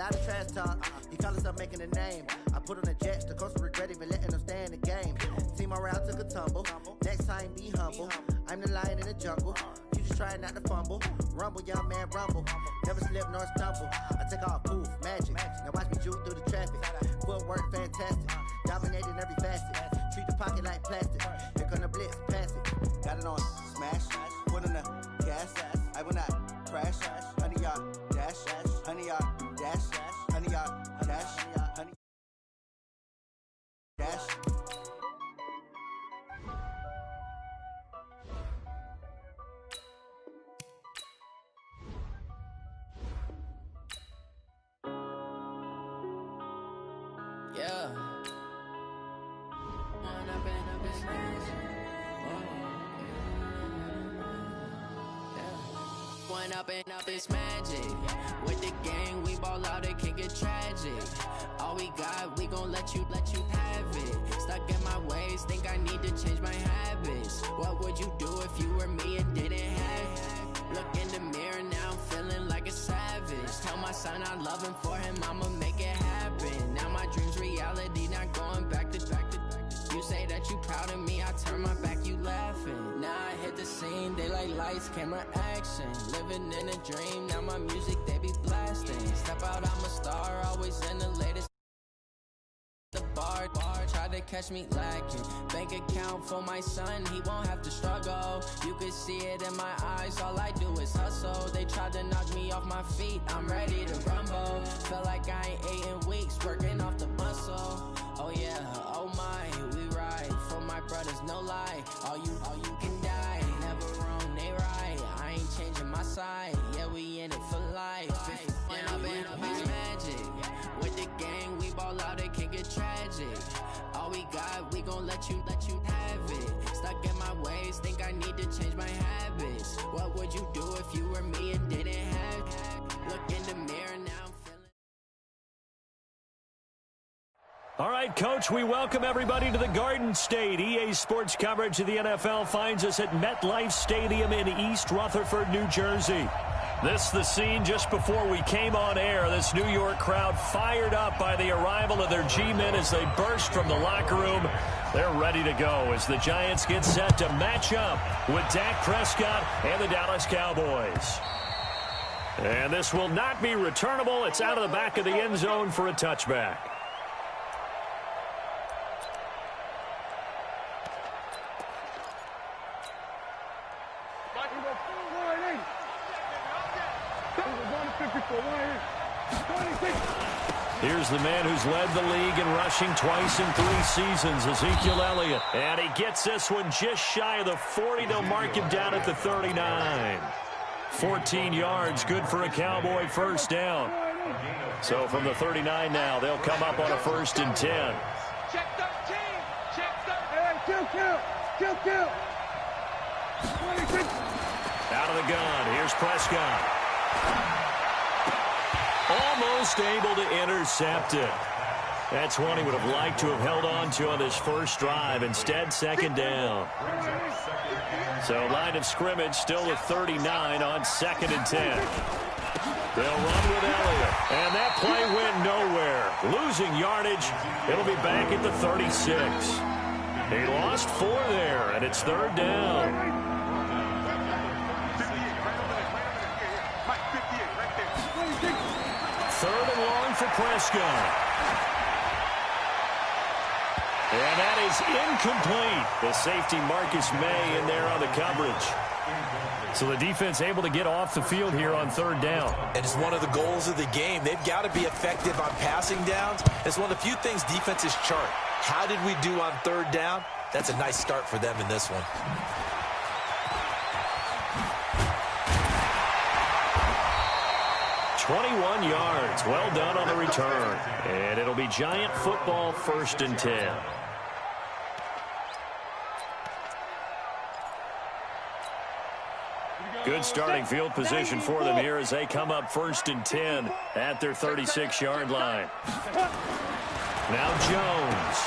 lot of trash talk. He call himself making a name. I put on the jets, the coach regret even letting him stay in the game. See my route took a tumble. Next time be humble. I'm the lion in the jungle. You just trying not to fumble. Rumble, young man, rumble. Never slip nor stumble. I take off, poof, magic. Now watch me juke through the traffic. Footwork fantastic. Dominating every facet. Treat the pocket like plastic. Here come the blitz, pass it. Got it on smash. Put in the gas. I will not crash. 100-yard dash. 100-yard dash. 100-yard dash. 100 dash. Yeah. One up and up is magic. With the gang, we ball out, it can get tragic. All we got, we gon' let you have it. Stuck in my ways, think I need to change my habits. What would you do if you were me and didn't have it? Look in the mirror now, I'm feeling like a savage. Tell my son I love him, for him I'ma make it happen. Now my dream's reality, not going back to. You say that you proud of me, I turn my back, you laughing. Now I hit the scene, they like lights, camera, action. Living in a dream, now my music, they be blasting. Step out, I'm a star, always in the latest. The bar, try to catch me lacking. Bank account for my son, he won't have to struggle. You could see it in my eyes, all I do is hustle. They tried to knock me off my feet, I'm ready to rumble. Felt like I ain't ate in weeks, working off the muscle. Oh yeah, oh my, we ride for my brothers, no lie. All you can die, never wrong, they right. I ain't changing my side, yeah, we in it for life. When up and up is magic. With the gang, we ball out, it can get tragic. All we got, we gon' let you have it. Stuck in my ways, think I need to change my habits. What would you do if you were me and didn't have it? Look in the mirror now, I'm feeling. All right, Coach, we welcome everybody to the Garden State. EA Sports coverage of the NFL finds us at MetLife Stadium in East Rutherford, New Jersey. This the scene just before we came on air. This New York crowd fired up by the arrival of their G-men as they burst from the locker room. They're ready to go as the Giants get set to match up with Dak Prescott and the Dallas Cowboys. And this will not be returnable. It's out of the back of the end zone for a touchback. Here's the man who's led the league in rushing twice in 3 seasons, Ezekiel Elliott. And he gets this one just shy of the 40. They'll mark him down at the 39. 14 yards, good for a Cowboy first down. So from the 39 now, they'll come up on a 1st and 10. Check 13. Check 13. Hey, kill. Out of the gun, here's Prescott. Almost able to intercept it. That's one he would have liked to have held on to on this first drive. Instead, 2nd down. So line of scrimmage still at 39 on 2nd and 10. They'll run with Elliott. And that play went nowhere. Losing yardage. It'll be back at the 36. He lost 4 there, and it's 3rd down. Third and long for Prescott. And that is incomplete. The safety Marcus May in there on the coverage. So the defense able to get off the field here on 3rd down. And it's one of the goals of the game. They've got to be effective on passing downs. It's one of the few things defenses chart. How did we do on 3rd down? That's a nice start for them in this one. "21 yards. Well done on the return. And it'll be Giant football, 1st and 10. Good starting field position for them here as they come up 1st and 10 at their 36-yard line. Now Jones.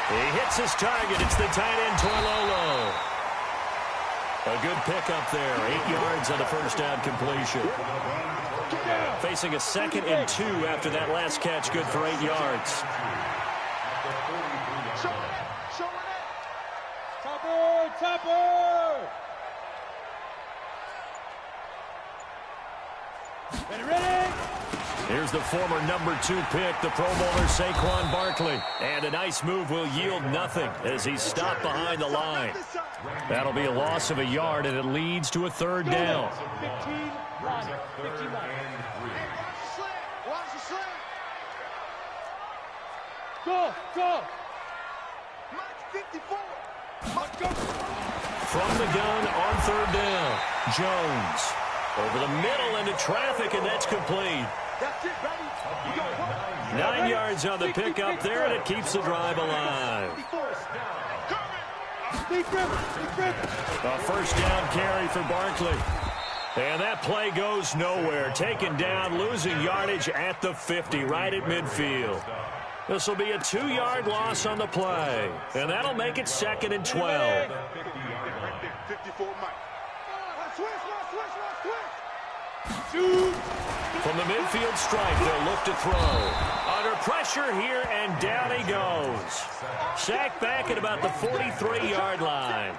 He hits his target. It's the tight end, Torlolo. A good pickup there. 8 yards on the first down completion. Facing a 2nd and 2 after that last catch, good for 8 yards. Topper! Ready? Here's the former number 2 pick, the Pro Bowler Saquon Barkley. And a nice move will yield nothing as he's stopped behind the line. That'll be a loss of a yard, and it leads to a 3rd down. 15 line. Watch the slant. Go. Mike 54. From the gun on 3rd down, Jones. Over the middle into traffic, and that's complete. That's it, baby. 9 yards on the pickup there, and it keeps the drive alive. A first down carry for Barkley. And that play goes nowhere. Taken down, losing yardage at the 50, right at midfield. This will be a 2-yard loss on the play. And that'll make it 2nd and 12. 54 Mike. Switch. From the midfield stripe, they'll look to throw. Under pressure here, and down he goes. Sacked back at about the 43-yard line.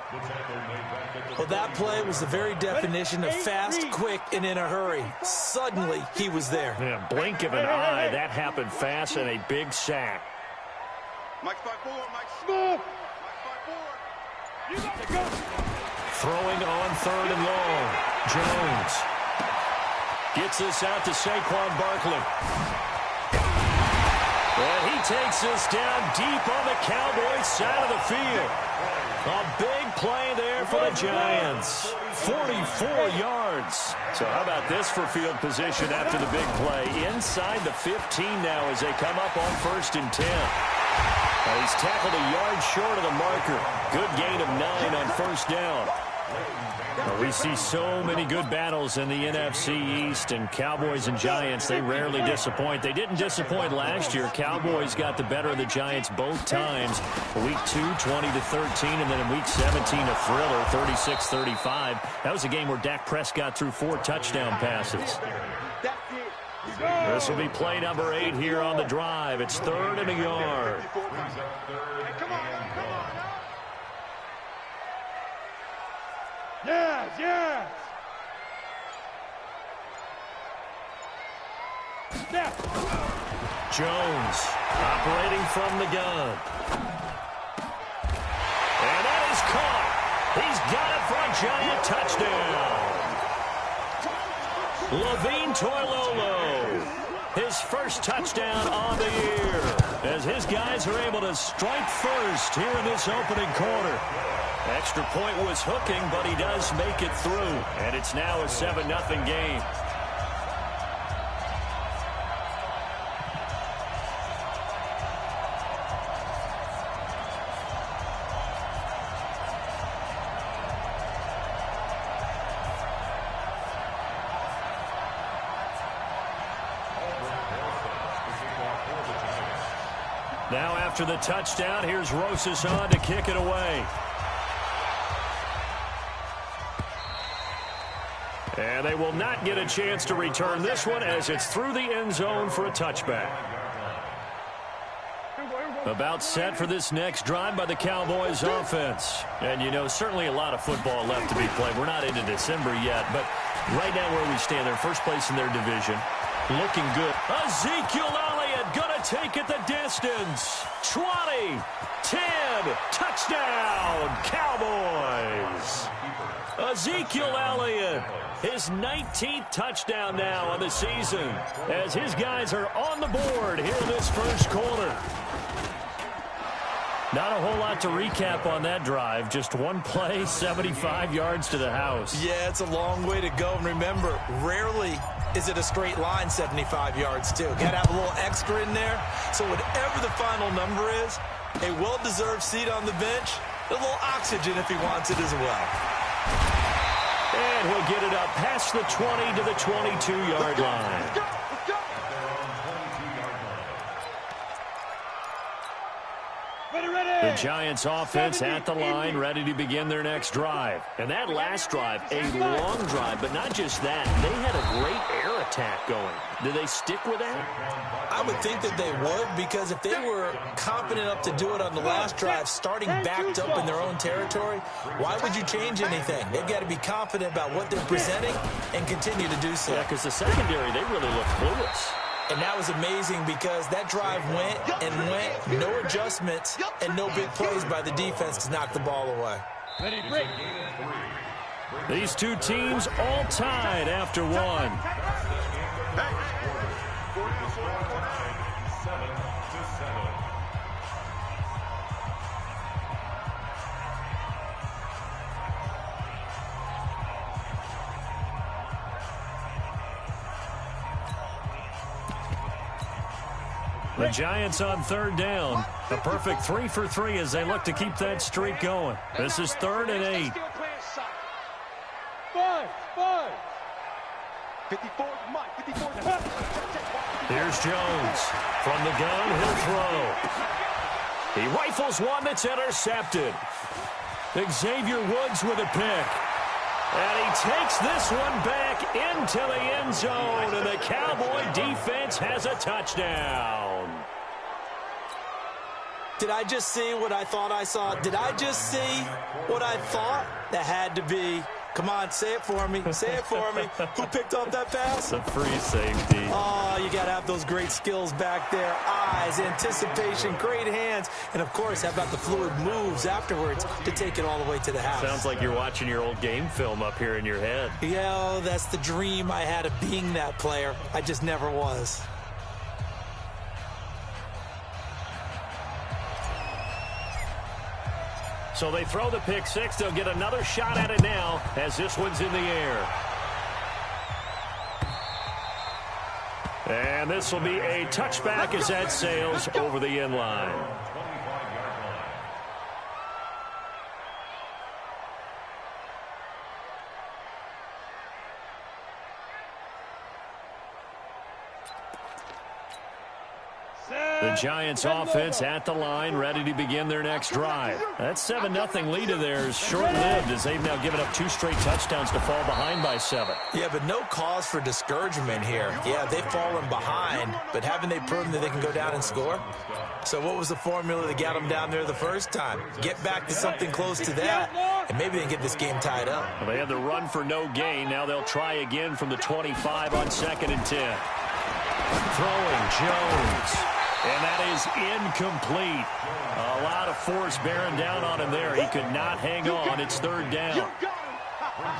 Well, that play was the very definition of fast, quick, and in a hurry. Suddenly, he was there. Yeah, blink of an eye, that happened fast, and a big sack. Mike's 5-4, Mike. Move. Mike 5-4. You got to go. Throwing on 3rd and long. Jones gets this out to Saquon Barkley. And he takes this down deep on the Cowboys side of the field. A big play there for the Giants. 44 yards. So how about this for field position after the big play? Inside the 15 now as they come up on 1st and 10. He's tackled a yard short of the marker. Good gain of 9 on 1st down. Well, we see so many good battles in the NFC East, and Cowboys and Giants, they rarely disappoint. They didn't disappoint last year. Cowboys got the better of the Giants both times. Week 2, 20-13, and then in Week 17, a thriller, 36-35. That was a game where Dak Prescott threw 4 touchdown passes. This will be play number 8 here on the drive. It's 3rd and a yard. Yes. Snap. Jones operating from the gun. And that is caught. He's got it for a Giant touchdown. Levine Toilolo, his first touchdown on the year, as his guys are able to strike first here in this opening quarter. Extra point was hooking, but he does make it through, and it's now a 7-0 game. Now after the touchdown, here's Rosas on to kick it away. And they will not get a chance to return this one as it's through the end zone for a touchback. About set for this next drive by the Cowboys offense. And, you know, certainly a lot of football left to be played. We're not into December yet, but right now where we stand, they're first place in their division. Looking good. Ezekiel Elliott going to take it the distance. 20, 10, touchdown, Cowboys. Ezekiel Elliott, his 19th touchdown now on the season, as his guys are on the board here in this first quarter. Not a whole lot to recap on that drive. Just one play, 75 yards to the house. Yeah, it's a long way to go. And remember, rarely is it a straight line 75 yards, too. Got to have a little extra in there. So whatever the final number is, a well-deserved seat on the bench, a little oxygen if he wants it as well. And he'll get it up past the 20 to the 22-yard line. The Giants offense at the line, ready to begin their next drive. And that last drive, a long drive, but not just that. They had a great air attack going. Do they stick with that? I would think that they would, because if they were confident enough to do it on the last drive, starting backed up in their own territory, why would you change anything? They've got to be confident about what they're presenting and continue to do so. Yeah, because the secondary, they really look clueless. And that was amazing because that drive went and went, no adjustments, and no big plays by the defense to knock the ball away. These two teams all tied after one. The Giants on third down. A perfect 3 for 3 as they look to keep that streak going. This is 3rd and 8. 54, Mike. 54. Here's Jones. From the gun, he'll throw. He rifles one that's intercepted. Xavier Woods with a pick. And he takes this one back into the end zone, and the Cowboy defense has a touchdown. Did I just see what I thought I saw? Did I just see what I thought? That had to be. Come on, say it for me. Say it for me. Who picked up that pass? It's a free safety. Oh, you got to have those great skills back there. Eyes, anticipation, great hands. And, of course, how about the fluid moves afterwards to take it all the way to the house? Sounds like you're watching your old game film up here in your head. Yeah, that's the dream I had of being that player. I just never was. So they throw the pick six. They'll get another shot at it now as this one's in the air. And this will be a touchback as that sails over the end line. The Giants offense at the line, ready to begin their next drive. That 7-0 lead of theirs short-lived as they've now given up 2 straight touchdowns to fall behind by 7. Yeah, but no cause for discouragement here. Yeah, they've fallen behind, but haven't they proven that they can go down and score? So what was the formula that got them down there the first time? Get back to something close to that, and maybe they can get this game tied up. Well, they had the run for no gain. Now they'll try again from the 25 on 2nd and 10. Throwing Jones. And that is incomplete. A lot of force bearing down on him there. He could not hang on. It's 3rd down.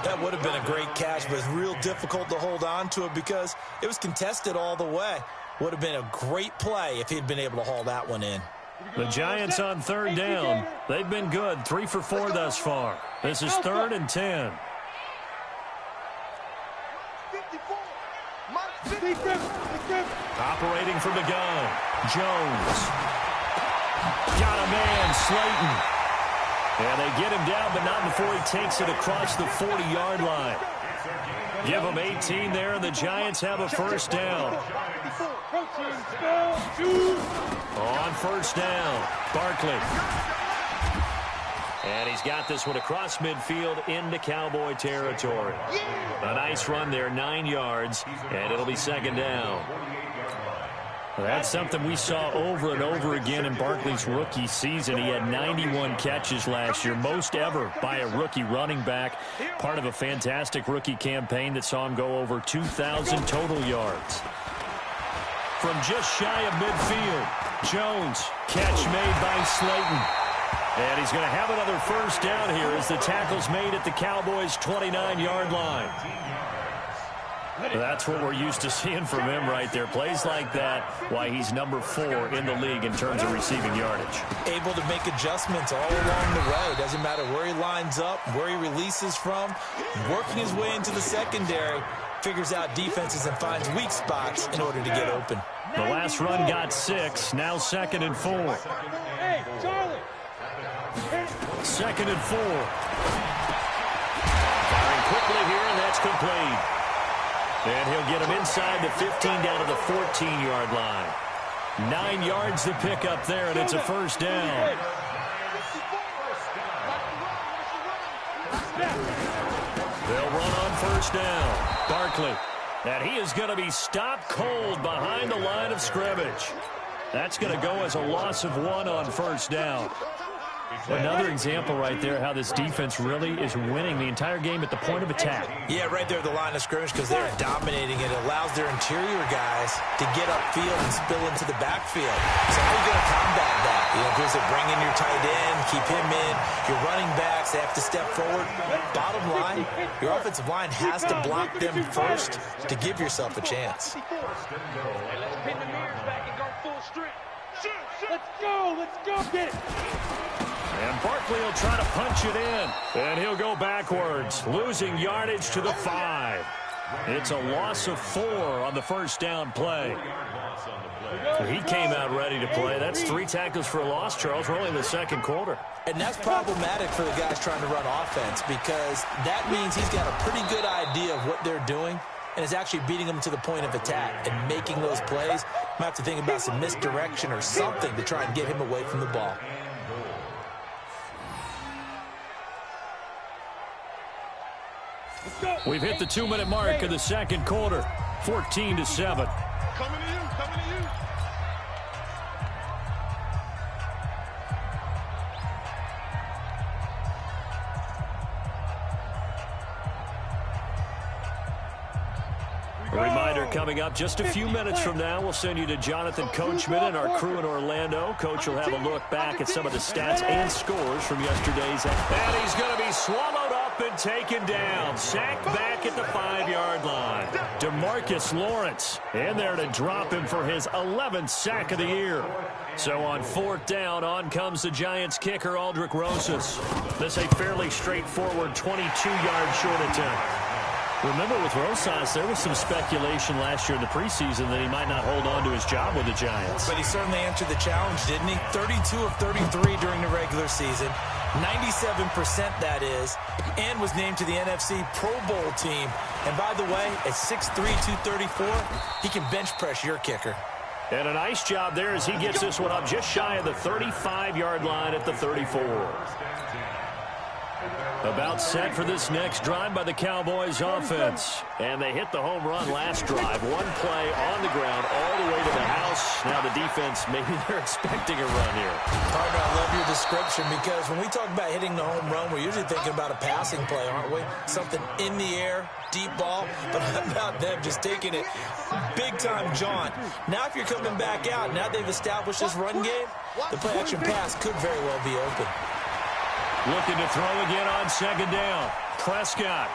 That would have been a great catch, but it's real difficult to hold on to it because it was contested all the way. Would have been a great play if he'd been able to haul that one in. The Giants on 3rd down. They've been good. 3 for 4 thus far. This is 3rd and 10. 54. Operating from the gun. Jones. Got a man, Slayton. And they get him down, but not before he takes it across the 40-yard line. Give them 18 there, and the Giants have a 1st down. On 1st down, Barkley. And he's got this one across midfield into Cowboy territory. A nice run there, 9 yards, and it'll be 2nd down. Well, that's something we saw over and over again in Barkley's rookie season. He had 91 catches last year, most ever by a rookie running back, part of a fantastic rookie campaign that saw him go over 2,000 total yards. From just shy of midfield, Jones, catch made by Slayton. And he's going to have another 1st down here as the tackle's made at the Cowboys' 29-yard line. That's what we're used to seeing from him right there. Plays like that, why he's number 4 in the league in terms of receiving yardage. Able to make adjustments all along the way. Doesn't matter where he lines up, where he releases from. Working his way into the secondary, figures out defenses and finds weak spots in order to get open. The last run got 6, now 2nd and 4. Hey, Charlie. 2nd and 4. Firing quickly here, and that's complete. And he'll get him inside the 15 down to the 14-yard line. 9 yards to pick up there, and it's a 1st down. first down. Barkley. And he is going to be stopped cold behind the line of scrimmage. That's going to go as a loss of 1 on first down. Another example right there how this defense really is winning the entire game at the point of attack. Yeah, right there at the line of scrimmage because they're dominating. It allows their interior guys to get upfield and spill into the backfield. So how are you going to combat that? You know, here's a bring in your tight end, keep him in. Your running backs, they have to step forward. Bottom line, your offensive line has to block them first to give yourself a chance. Hey, let's pin the mirrors back and go full strength. Let's go, get it. And Barkley will try to punch it in. And he'll go backwards, losing yardage to the 5. It's a loss of 4 on the first down play. He came out ready to play. That's 3 tackles for a loss, Charles. We're only in the second quarter. And that's problematic for the guys trying to run offense because that means he's got a pretty good idea of what they're doing and is actually beating them to the point of attack and making those plays. Might have to think about some misdirection or something to try and get him away from the ball. We've hit the 2-minute mark of the second quarter, 14-7. Coming to you. A reminder coming up just a few minutes from now. We'll send you to Jonathan Coachman and our crew in Orlando. Coach will have a look back at some of the stats and scores from yesterday's. And he's going to be swallowed up and taken down. Sacked back at the 5-yard line. DeMarcus Lawrence in there to drop him for his 11th sack of the year. So on 4th down, on comes the Giants kicker, Aldrick Rosas. This a fairly straightforward 22-yard short attempt. Remember, with Rosas, there was some speculation last year in the preseason that he might not hold on to his job with the Giants. But he certainly answered the challenge, didn't he? 32 of 33 during the regular season, 97% that is, and was named to the NFC Pro Bowl team. And by the way, at 6'3", 234, he can bench press your kicker. And a nice job there as he gets this one up just shy of the 35-yard line at the 34. About set for this next drive by the Cowboys offense. And they hit the home run last drive. One play on the ground all the way to the house. Now the defense, maybe they're expecting a run here. Partner, I love your description because when we talk about hitting the home run, we're usually thinking about a passing play, aren't we? Something in the air, deep ball, but how about them just taking it big-time jaunt. Now if you're coming back out, now they've established this run game, the play-action pass could very well be open. Looking to throw again on second down. Prescott.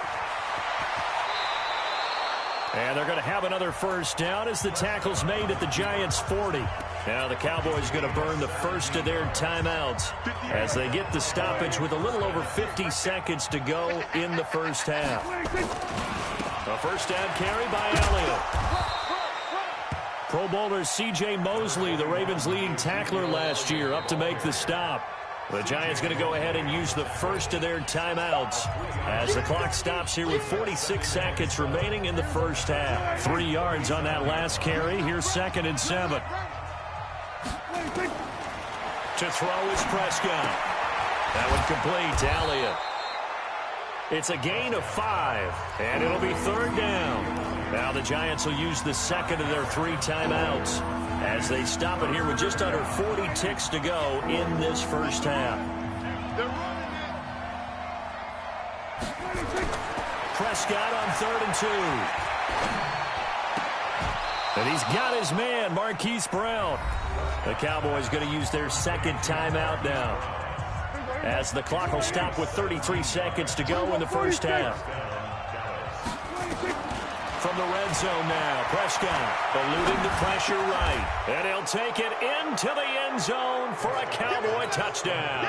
And they're going to have another first down as the tackle's made at the Giants' 40. Now the Cowboys going to burn the first of their timeouts as they get the stoppage with a little over 50 seconds to go in the first half. A first down carry by Elliott. Pro Bowler C.J. Mosley, the Ravens' leading tackler last year, up to make the stop. The Giants going to go ahead and use the first of their timeouts as the clock stops here with 46 seconds remaining in the first half. 3 yards on that last carry. Here's 2nd and 7. To throw is Prescott. That one complete to Elliott. It's a gain of 5, and it'll be 3rd down. Now the Giants will use the second of their 3 timeouts as they stop it here with just under 40 ticks to go in this first half. Prescott on 3rd and 2. And he's got his man, Marquise Brown. The Cowboys going to use their 2nd timeout now, as the clock will stop with 33 seconds to go in the first half. From the red zone now, Prescott eluding the pressure right. And he'll take it into the end zone for a Cowboy touchdown.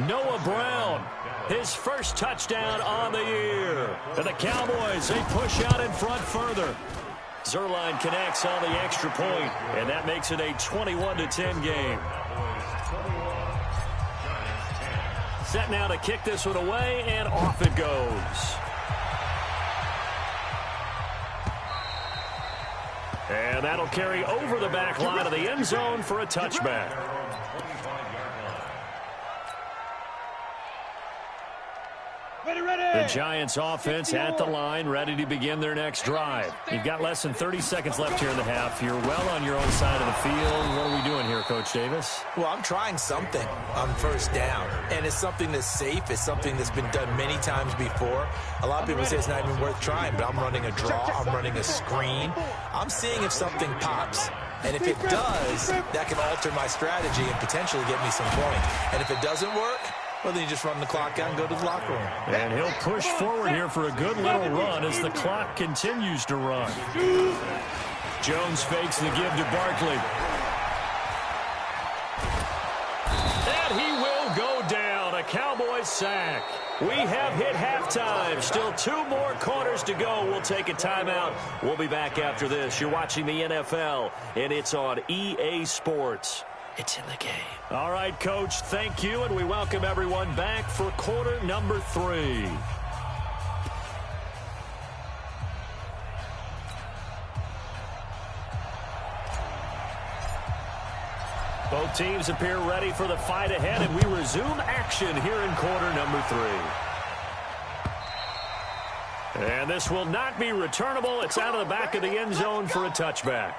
Noah Brown, his first touchdown on the year. And the Cowboys, they push out in front further. Zerline connects on the extra point, and that makes it a 21-10 game. Set now to kick this one away, and off it goes. And that'll carry over the back line of the end zone for a touchback. The Giants offense at the line, ready to begin their next drive. You've got less than 30 seconds left here in the half. You're well on your own side of the field. What are we doing here, Coach Davis? Well, I'm trying something on first down, and it's something that's safe. It's something that's been done many times before. A lot of people say it's not even worth trying, but I'm running a draw. I'm running a screen. I'm seeing if something pops. And if it does, that can alter my strategy and potentially get me some points. And if it doesn't work, well, then you just run the clock out and go to the locker room. And he'll push forward here for a good little run as the clock continues to run. Jones fakes the give to Barkley. And he will go down. A Cowboys sack. We have hit halftime. Still 2 more quarters to go. We'll take a timeout. We'll be back after this. You're watching the NFL, and it's on EA Sports. It's in the game. All right, Coach, thank you, and we welcome everyone back for quarter number 3. Both teams appear ready for the fight ahead, and we resume action here in quarter number 3. And this will not be returnable. It's out of the back of the end zone for a touchback.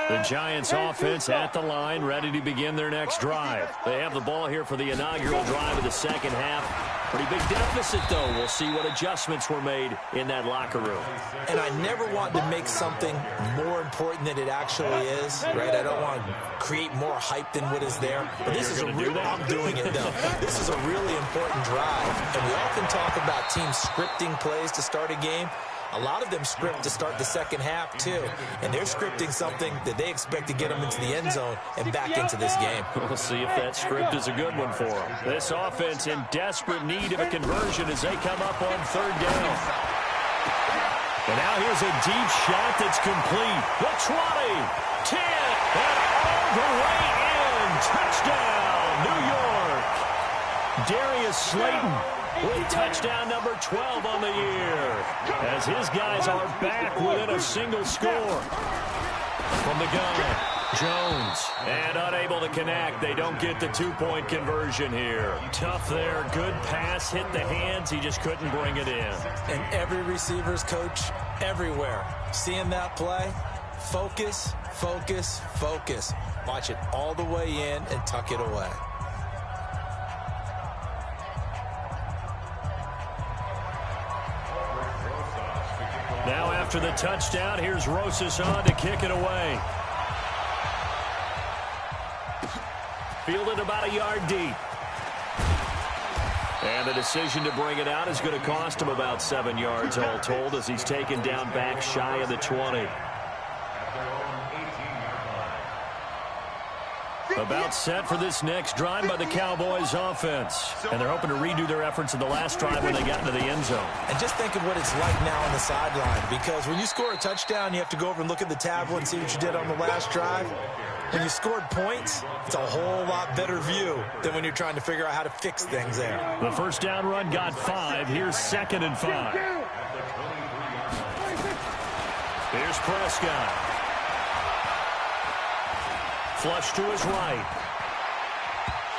The Giants offense at the line, ready to begin their next drive. They have the ball here for the inaugural drive of the second half. Pretty big deficit, though. We'll see what adjustments were made in that locker room. And I never want to make something more important than it actually is, right? I don't want to create more hype than what is there. But this is a real, I'm doing it, though. This is a really important drive. And we often talk about teams scripting plays to start a game. A lot of them script to start the second half, too. And they're scripting something that they expect to get them into the end zone and back into this game. We'll see if that script is a good one for them. This offense in desperate need of a conversion as they come up on third down. And now here's a deep shot that's complete. The 20, 10, and all the way in. Touchdown, New York. Darius Slayton with touchdown number 12 on the year, as his guys are back within a single score. From the gun, Jones, and unable to connect. They don't get the 2-point conversion here. Tough there, good pass, hit the hands, he just couldn't bring it in. And every receiver's coach everywhere, seeing that play, focus, focus, focus. Watch it all the way in and tuck it away. Now after the touchdown, here's Rosas on to kick it away. Fielded about a yard deep. And the decision to bring it out is going to cost him about 7 yards all told as he's taken down back shy of the 20. About set for this next drive by the Cowboys offense. And they're hoping to redo their efforts in the last drive when they got into the end zone. And just think of what it's like now on the sideline, because when you score a touchdown, you have to go over and look at the tablet and see what you did on the last drive. When you scored points, it's a whole lot better view than when you're trying to figure out how to fix things there. The first down run got 5. Here's 2nd and 5. Here's Prescott. Flush to his right.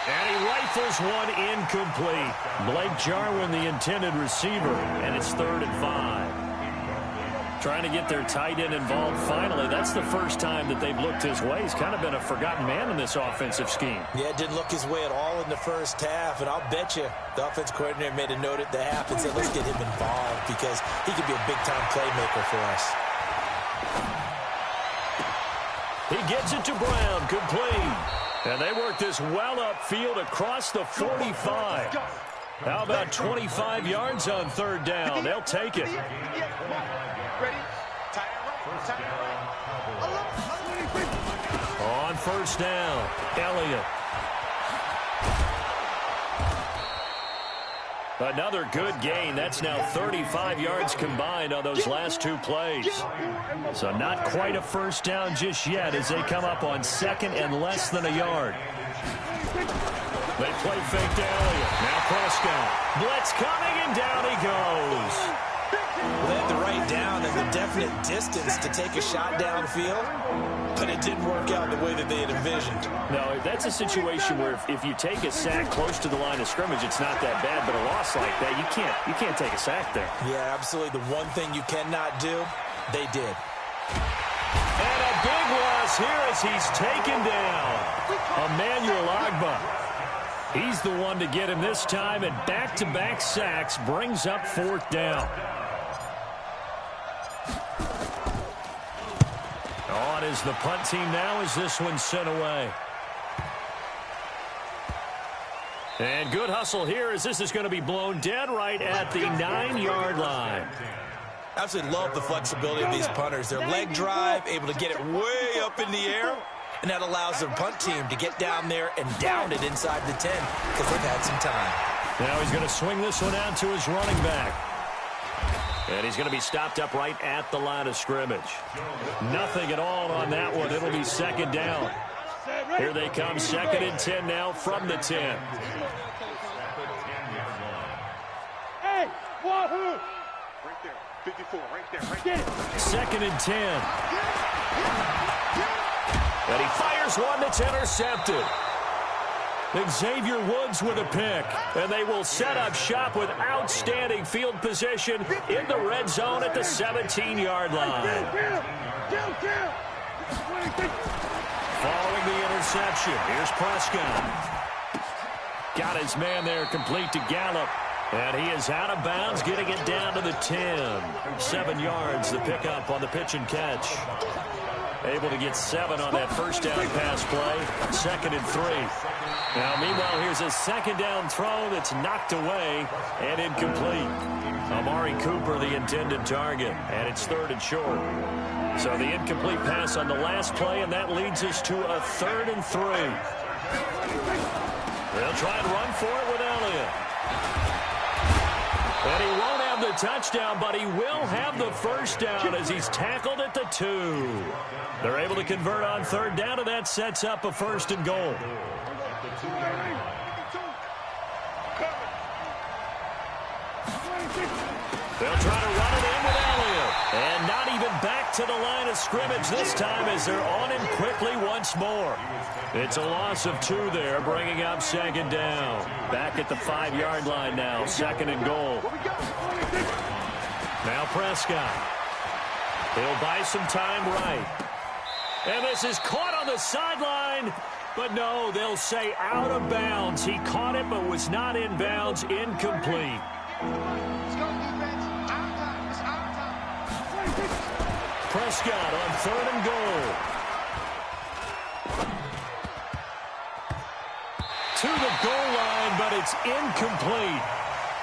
And he rifles one incomplete. Blake Jarwin, the intended receiver, and it's 3rd and 5. Trying to get their tight end involved finally. That's the first time that they've looked his way. He's kind of been a forgotten man in this offensive scheme. Yeah, it didn't look his way at all in the first half, and I'll bet you the offense coordinator made a note at the half and said, let's get him involved because he could be a big-time playmaker for us. He gets it to Brown, complete. And they work this well upfield across the 45. How about 25 yards on 3rd down? They'll take it. On 1st down, Elliott. Another good gain. That's now 35 yards combined on those last 2 plays. So not quite a first down just yet as they come up on 2nd and less than a yard. They play fake to Elliott. Now Prescott. Blitz coming, and down he goes. Well, they had the right down and the definite distance to take a shot downfield, but it didn't work out the way that they had envisioned. No, that's a situation where if you take a sack close to the line of scrimmage, it's not that bad, but a loss like that, you can't take a sack there. Yeah, absolutely. The one thing you cannot do, they did. And a big loss here as he's taken down. Emmanuel Agba. He's the one to get him this time, and back-to-back sacks brings up 4th down. On is the punt team now as this one's sent away. And good hustle here as this is going to be blown dead right at the 9-yard line. Absolutely love the flexibility of these punters. Their leg drive, able to get it way up in the air, and that allows their punt team to get down there and down it inside the 10 because they've had some time. Now he's going to swing this one out to his running back. And he's going to be stopped up right at the line of scrimmage. Nothing at all on that one. It'll be 2nd down. Here they come, 2nd and 10 now from the 10. Hey, wahoo! Right there, 54, right there, right there. 2nd and 10. And he fires one that's intercepted. Xavier Woods with a pick. And they will set up shop with outstanding field position in the red zone at the 17-yard line. Following the interception, here's Prescott. Got his man there complete to Gallup. And he is out of bounds, getting it down to the 10. 7 yards, the pickup on the pitch and catch. Able to get 7 on that first down pass play. 2nd and 3. Now, meanwhile, here's a 2nd down throw that's knocked away and incomplete. Amari Cooper, the intended target, and it's 3rd and short. So the incomplete pass on the last play, and that leads us to a 3rd and 3. They'll try and run for it with Elliott. And he won't have the touchdown, but he will have the first down as he's tackled at the 2. They're able to convert on 3rd down, and that sets up a 1st and goal. They'll try to run it in with Elliott. And not even back to the line of scrimmage this time as they're on him quickly once more. It's a loss of 2 there, bringing up 2nd down. Back at the 5-yard line now, 2nd and goal. Now Prescott. He'll buy some time right. And this is caught on the sideline. But no, they'll say out of bounds. He caught it but was not in bounds. Incomplete. Prescott on 3rd and goal. To the goal line, but it's incomplete.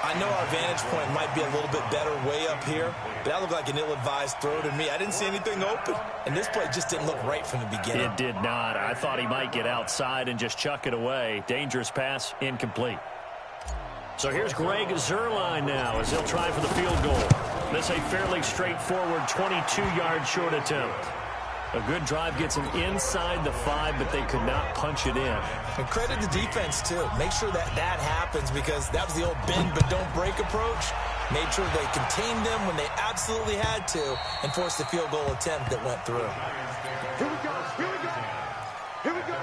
I know our vantage point might be a little bit better way up here, but that looked like an ill-advised throw to me. I didn't see anything open, and this play just didn't look right from the beginning. It did not. I thought he might get outside and just chuck it away. Dangerous pass, incomplete. So here's Greg Zuerlein now as he'll try for the field goal. This a fairly straightforward 22-yard short attempt. A good drive gets him inside the 5, but they could not punch it in. And credit the defense, too. Make sure that happens because that was the old bend but don't break approach. Made sure they contained them when they absolutely had to and forced the field goal attempt that went through. Here we go, here we go, here we go.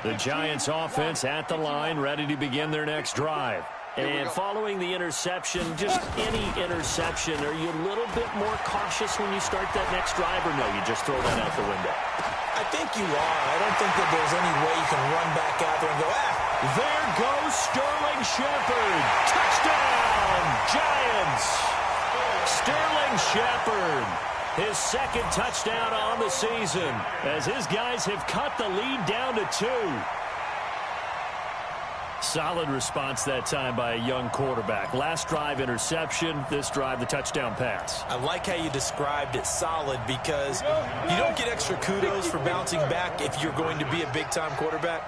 The Giants offense at the line, ready to begin their next drive. And following the interception, just any interception, are you a little bit more cautious when you start that next drive, or no, you just throw that out the window? I think you are. I don't think that there's any way you can run back out there and go, There goes Sterling Shepard. Touchdown, Giants. Sterling Shepard, his 2nd touchdown on the season, as his guys have cut the lead down to 2. Solid response that time by a young quarterback. Last drive, interception. This drive, the touchdown pass. I like how you described it, solid, because you don't get extra kudos for bouncing back if you're going to be a big-time quarterback.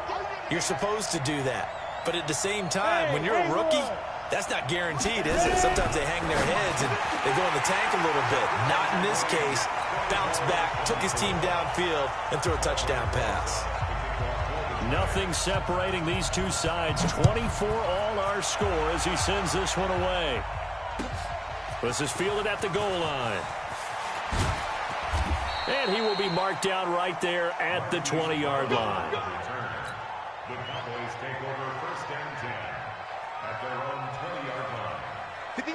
You're supposed to do that. But at the same time, when you're a rookie, that's not guaranteed, is it? Sometimes they hang their heads and they go in the tank a little bit. Not in this case. Bounced back, took his team downfield, and threw a touchdown pass. Nothing separating these two sides. 24 all our score as he sends this one away. This is fielded at the goal line. And he will be marked down right there at the 20-yard line. The Cowboys take over first and 10 at their own 20-yard line.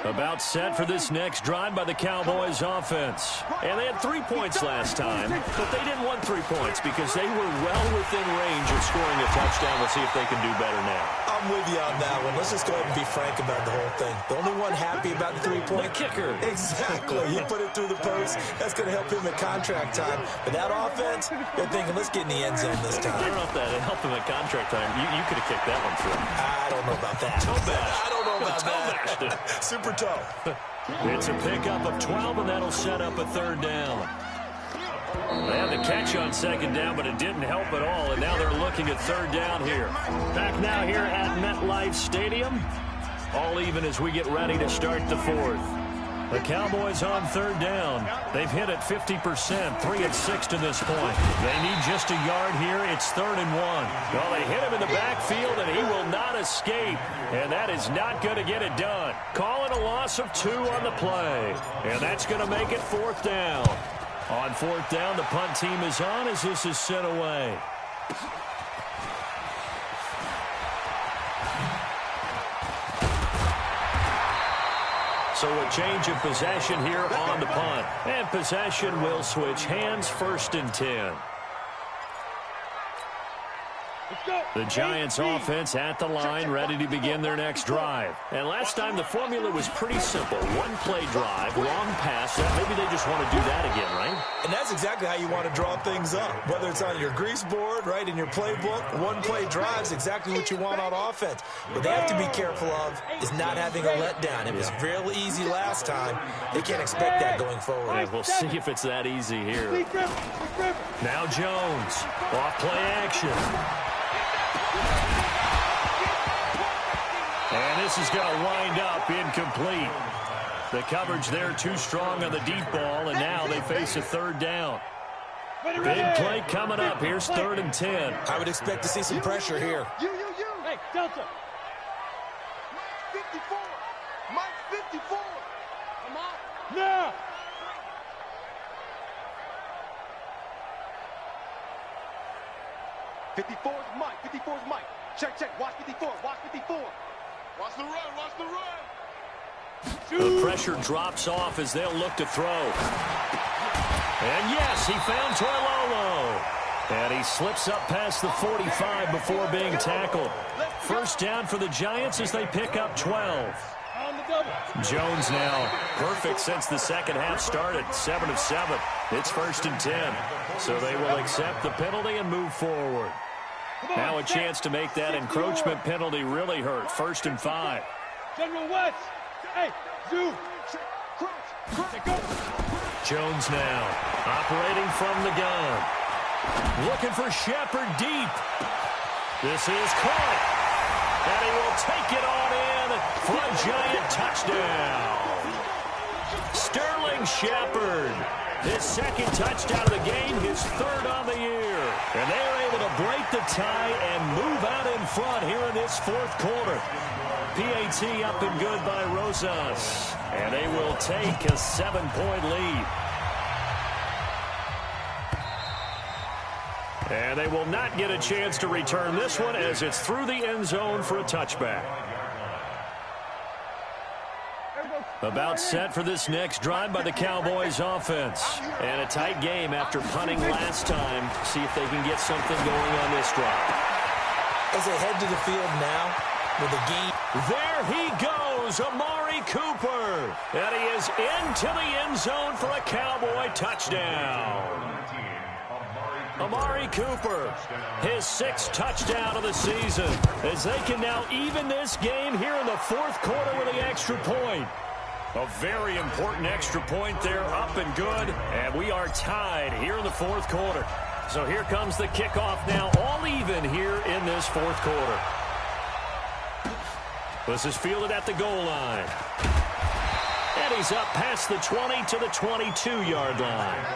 About set for this next drive by the Cowboys offense. And they had 3 points last time, but they didn't want 3 points because they were well within range of scoring a touchdown. Let's see if they can do better now. I'm with you on that one. Let's just go ahead and be frank about the whole thing. The only one happy about the 3-point kicker. Exactly. He put it through the post. That's going to help him at contract time. But that offense, they're thinking, let's get in the end zone this time. I don't know if that helped him at contract time. You could have kicked that one through. I don't know about that. I don't know about that. Super tough. It's a pickup of 12, and that'll set up a 3rd down. They had the catch on 2nd down, but it didn't help at all, and now they're looking at 3rd down here. Back now here at MetLife Stadium. All even as we get ready to start the 4th. The Cowboys on 3rd down. They've hit it 50%, 3 of 6 to this point. They need just a yard here. It's 3rd and 1. Well, they hit him in the backfield, and he will not escape. And that is not going to get it done. Calling a loss of 2 on the play. And that's going to make it 4th down. On 4th down, the punt team is on as this is sent away. So a change of possession here on the punt. And possession will switch hands, 1st and 10. The Giants offense at the line, ready to begin their next drive. And last time the formula was pretty simple. 1-play drive, long pass. Maybe they just want to do that again, right? And that's exactly how you want to draw things up. Whether it's on your grease board, right, in your playbook, 1-play drive is exactly what you want on offense. What they have to be careful of is not having a letdown. It was real easy last time. They can't expect that going forward. Yeah, we'll see if it's that easy here. Now Jones, off-play action. And this is going to wind up incomplete. The coverage there too strong on the deep ball, and now they face a 3rd down. Big play coming up. Here's 3rd and 10. I would expect to see some pressure here. Hey, Delta. Mike 54. Mike 54. Come on. Now. '54 is Mike. 54 is Mike. Check. Watch 54. Watch 54. Watch the run. Watch the run. The pressure drops off as they'll look to throw. And yes, he found Toilolo. And he slips up past the 45 before being tackled. 1st down for the Giants as they pick up 12. Jones now perfect since the 2nd half started. 7 of 7. It's 1st and 10. So they will accept the penalty and move forward. Now a chance to make that encroachment penalty really hurt. 1st and 5. General West. Hey, Zoo. Jones now operating from the gun. Looking for Shepard deep. This is caught. And he will take it on in for a Giant touchdown. Sterling Shepard. His 2nd touchdown of the game, his 3rd on the year. And they are able to break the tie and move out in front here in this 4th quarter. PAT up and good by Rosas. And they will take a 7-point lead. And they will not get a chance to return this one as it's through the end zone for a touchback. About set for this next drive by the Cowboys offense. And a tight game after punting last time. See if they can get something going on this drive. As they head to the field now with a game. There he goes, Amari Cooper. And he is into the end zone for a Cowboy touchdown. Amari Cooper, his 6th touchdown of the season. As they can now even this game here in the 4th quarter with the extra point. A very important extra point there, up and good. And we are tied here in the 4th quarter. So here comes the kickoff now, all even here in this 4th quarter. This is fielded at the goal line. And he's up past the 20 to the 22-yard line.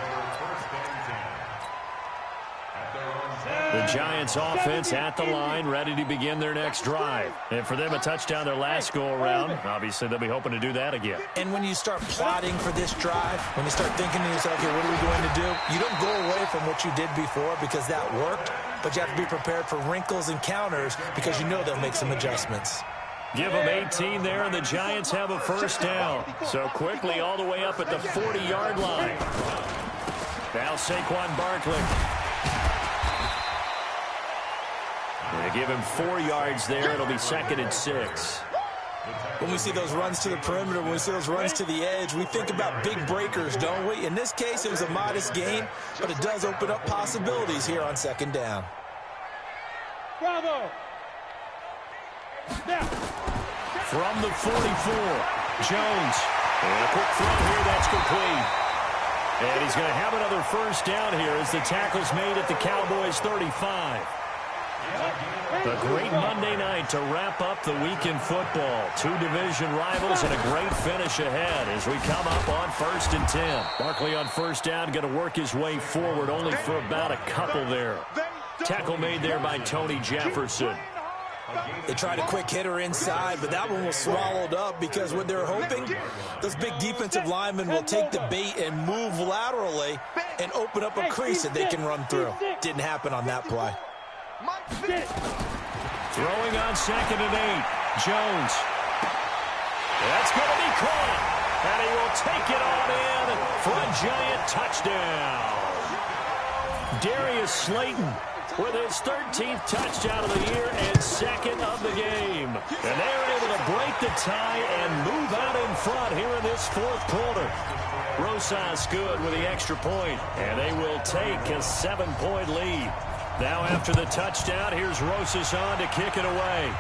The Giants offense at the line, ready to begin their next drive. And for them, a touchdown their last go-around. Obviously, they'll be hoping to do that again. And when you start plotting for this drive, when you start thinking to yourself, okay, what are we going to do? You don't go away from what you did before because that worked, but you have to be prepared for wrinkles and counters because you know they'll make some adjustments. Give them 18 there, and the Giants have a first down. So quickly all the way up at the 40-yard line. Now Saquon Barkley. They give him 4 yards there. It'll be 2nd and 6. When we see those runs to the perimeter, when we see those runs to the edge, we think about big breakers, don't we? In this case, it was a modest gain, but it does open up possibilities here on 2nd down. Bravo! From the 44, Jones. And a quick throw here, that's complete. And he's going to have another first down here as the tackle's made at the Cowboys' 35. A great Monday night to wrap up the week in football. 2 division rivals and a great finish ahead as we come up on 1st and 10. Barkley on first down, going to work his way forward only for about a couple there. Tackle made there by Tony Jefferson. They tried a quick hitter inside, but that one was swallowed up because what they're hoping, those big defensive linemen will take the bait and move laterally and open up a crease that they can run through. Didn't happen on that play. Throwing on 2nd and 8, Jones. That's going to be caught, and he will take it on in for a Giant touchdown. Darius Slayton with his 13th touchdown of the year and 2nd of the game. And they're able to break the tie and move out in front here in this 4th quarter. Rosas good with the extra point, and they will take a 7-point lead. Now after the touchdown, here's Rosas on to kick it away.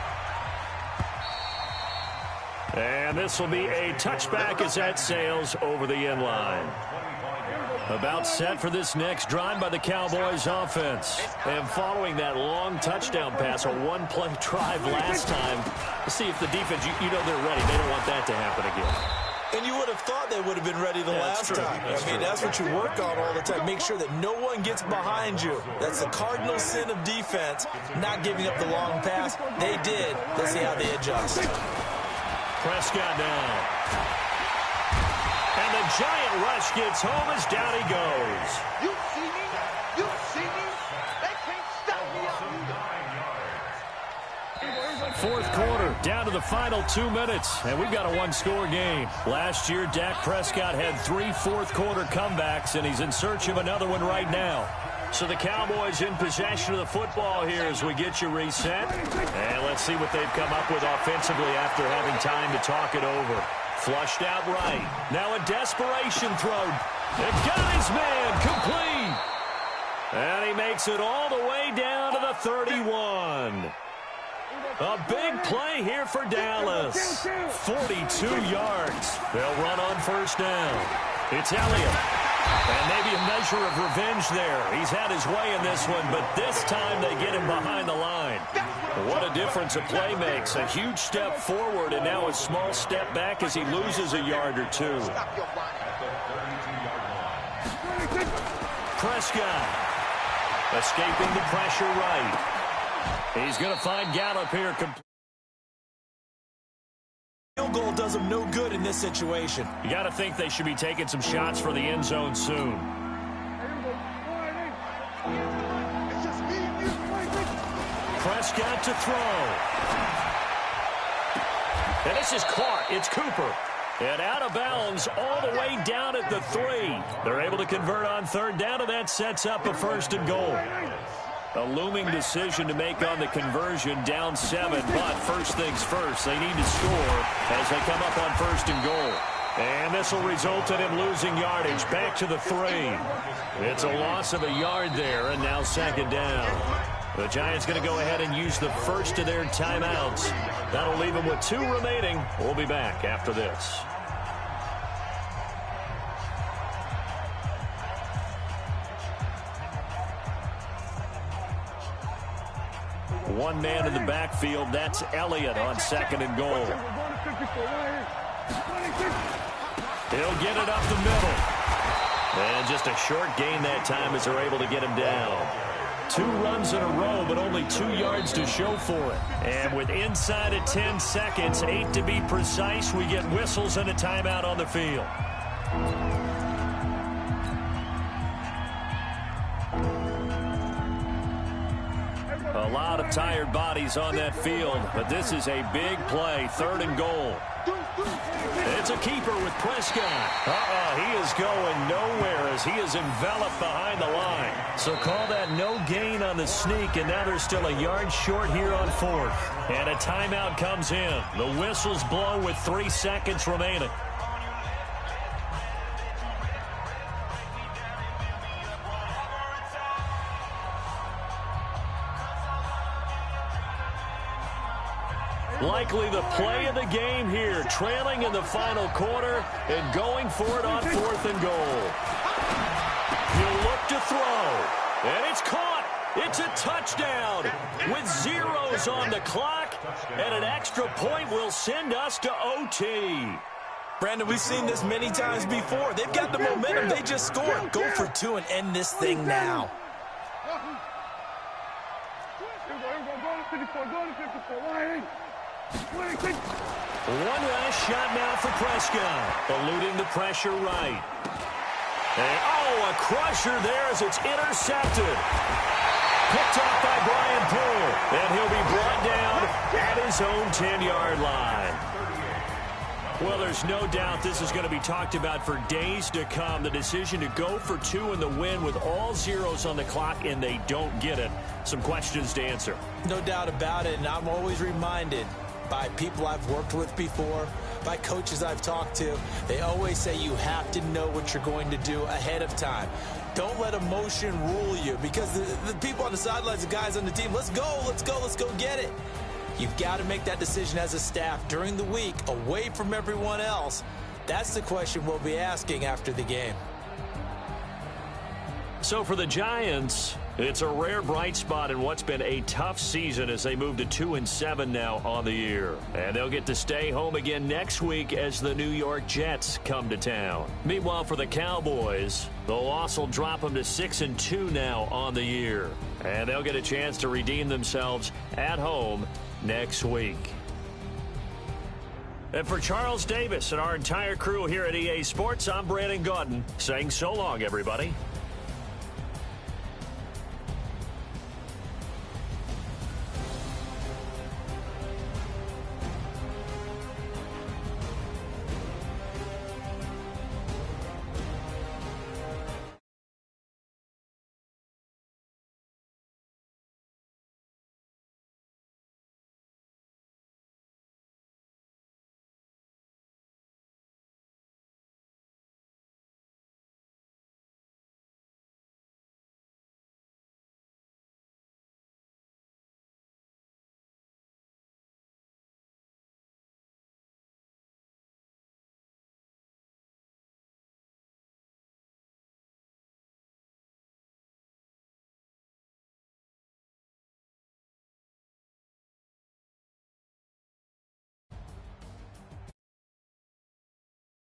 And this will be a touchback as that sails over the end line. About set for this next drive by the Cowboys offense. And following that long touchdown pass, a 1-play drive last time, to see if the defense, you know they're ready. They don't want that to happen again. And you would have thought they would have been ready the last time. That's what you work on all the time. Make sure that no one gets behind you. That's the cardinal sin of defense, not giving up the long pass. They did. Let's see how they adjust. Prescott now. And the Giant rush gets home as down he goes. You see me? You see me? They can't stop me out here. 4th quarter, down to the final 2 minutes, and we've got a 1-score game. Last year, Dak Prescott had 3 4th-quarter comebacks, and he's in search of another one right now. So the Cowboys in possession of the football here as we get you reset. And let's see what they've come up with offensively after having time to talk it over. Flushed out right. Now a desperation throw. It got his man complete. And he makes it all the way down to the 31. A big play here for Dallas. 42 yards. They'll run on first down. It's Elliott. And maybe a measure of revenge there. He's had his way in this one, but this time they get him behind the line. What a difference a play makes. A huge step forward and now a small step back as he loses a yard or 2. Prescott escaping the pressure right. He's going to find Gallup here. Field goal does him no good in this situation. You got to think they should be taking some shots for the end zone soon. Prescott to throw. And this is caught. It's Cooper. And out of bounds all the way down at the 3. They're able to convert on 3rd down, and that sets up a 1st and goal. A looming decision to make on the conversion, down 7, but first things first, they need to score as they come up on 1st and goal. And this will result in him losing yardage back to the 3. It's a loss of a yard there, and now 2nd down. The Giants going to go ahead and use the first of their timeouts. That'll leave them with 2 remaining. We'll be back after this. One man in the backfield. That's Elliott on 2nd and goal. He'll get it up the middle. And just a short gain that time as they're able to get him down. 2 runs in a row, but only 2 yards to show for it. And with inside of 10 seconds, 8 to be precise, we get whistles and a timeout on the field. A lot of tired bodies on that field, but this is a big play, 3rd and goal. It's a keeper with Prescott. He is going nowhere as he is enveloped behind the line. So call that no gain on the sneak, and now they're still a yard short here on 4th. And a timeout comes in. The whistle's blown with 3 seconds remaining. Likely the play of the game here, trailing in the final quarter and going for it on 4th and goal. He'll look to throw, and it's caught. It's a touchdown with zeros on the clock, and an extra point will send us to OT. Brandon, we've seen this many times before. They've got the momentum. They just scored. Go for 2 and end this thing now. One last shot now for Prescott, eluding the pressure right. And, a crusher there as it's intercepted. Picked off by Brian Poole, and he'll be brought down at his own 10-yard line. Well, there's no doubt this is going to be talked about for days to come. The decision to go for 2 in the win with all zeros on the clock, and they don't get it. Some questions to answer. No doubt about it, and I'm always reminded by people I've worked with before, by coaches I've talked to. They always say you have to know what you're going to do ahead of time. Don't let emotion rule you, because the people on the sidelines, the guys on the team, let's go get it. You've got to make that decision as a staff during the week, away from everyone else. That's the question we'll be asking after the game. So for the Giants, it's a rare bright spot in what's been a tough season as they move to 2-7 now on the year. And they'll get to stay home again next week as the New York Jets come to town. Meanwhile, for the Cowboys, the loss will drop them to 6-2 now on the year. And they'll get a chance to redeem themselves at home next week. And for Charles Davis and our entire crew here at EA Sports, I'm Brandon Gaudin saying so long, everybody.